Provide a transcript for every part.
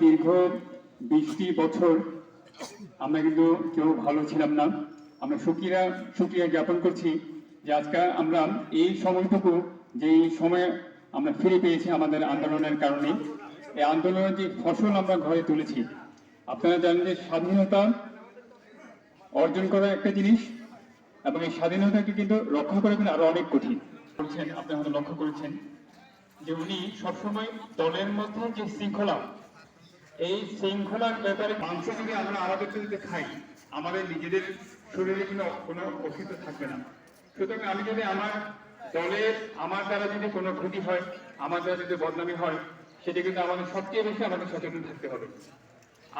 দীর্ঘ 20টি বছর আমরা কিন্তু কেউ ভালো ছিলাম না। আমরা সুক্রিয়া জ্ঞাপন করছি যে আজকে আমরা এই সময়টুকু যেই সময় আমরা ফিরে পেয়েছি আমাদের আন্দোলনের কারণে। এই আন্দোলনের যে ফসল আমরা ঘরে তুলেছি, আপনারা জানেন যে স্বাধীনতা অর্জন করা একটা জিনিস এবং এই স্বাধীনতাকে কিন্তু রক্ষা করা কিন্তু আরো অনেক কঠিন। আপনারা হয়তো লক্ষ্য করেছেন যে উনি সবসময় দলের মধ্যে যে শৃঙ্খলা, এই শৃঙ্খলার ব্যাপারে মাংস যদি আমরা আলাদা যদি খাই, আমাদের নিজেদের শরীরে কোনো অসুস্থ থাকবে না। সুতরাং আমি যদি আমার দলের আমার দ্বারা যদি কোনো ক্ষতি হয়, আমার দ্বারা যদি বদনামি হয়, সেটা কিন্তু আমাদের সবচেয়ে বেশি আমাদের সচেতন থাকতে হবে।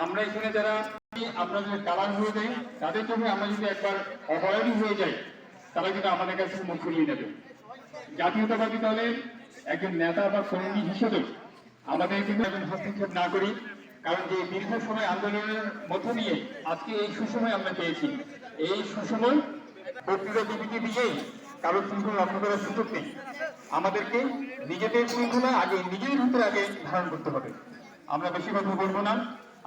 আমরা এখানে যারা আমরা যদি কালার হয়ে যাই, তাদের চোখে আমরা যদি একবার অবয়বী হয়ে যাই, তারা কিন্তু আমাদের কাছে মুখ ফিরিয়ে নেবে। জাতীয়তাবাদী দলের একজন নেতা বা কর্মী হিসেবে আমাদের কিন্তু একজন হস্তক্ষেপ না করি, কারণ যে দীর্ঘ সময় আন্দোলনের মধ্য দিয়ে আজকে এই সুসময় আমরা পেয়েছি। এই সুসময় বক্তৃতা দিদিকে দিয়েই কারো শৃঙ্খলা রক্ষা করার সুযোগ নেই। আমাদেরকে নিজেদের শৃঙ্খলা আগে নিজেদের ভিতরে আগে ধারণ করতে হবে। আমরা বেশি কথা বলবো না।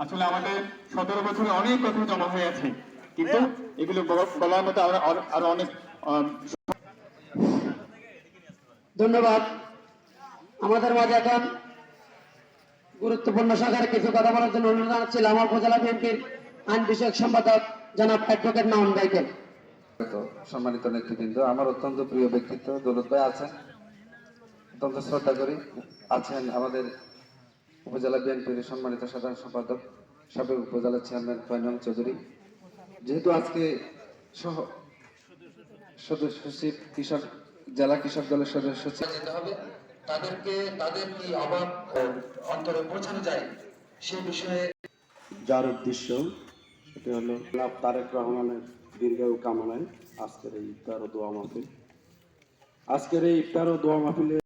আসলে আমাদের 17 বছরে অনেক কথা জমা হয়ে আছে, কিন্তু এগুলো বলার মতো আরো অনেক। ধন্যবাদ। আমাদের মাঝে এখন গুরুত্বপূর্ণ শাখার কিছু কথা বলার জন্য অনুরোধ জানাচ্ছি লামা উপজেলা বিএনপির আইন বিষয়ক সম্পাদক জনাব অ্যাডভোকেট মামুন ভাইকে। সম্মানিত নেতৃবৃন্দ, আমার অত্যন্ত প্রিয় ব্যক্তিত্ব দৌলত ভাই আছেন, অত্যন্ত শ্রদ্ধা করি। আছেন আমাদের উপজেলা বিএনপির সম্মানিত সাধারণ সম্পাদক সাবেক উপজেলা চেয়ারম্যান ফয়নাল চৌধুরী। যেহেতু আজকে সদস্য সচিব কৃষক জেলা কৃষক দলের সদস্য সচিব যেতে হবে, তাদেরকে তাদের কি অভাব অন্তরে পৌঁছানো যায় সে বিষয়ে যার উদ্দেশ্য সেটা হলো তারেক রহমানের দীর্ঘায়ু কামনায় আজকের এই ইফতার ও দোয়া মাহফিল। আজকের এই ইফতার ও দোয়া মাহফিলে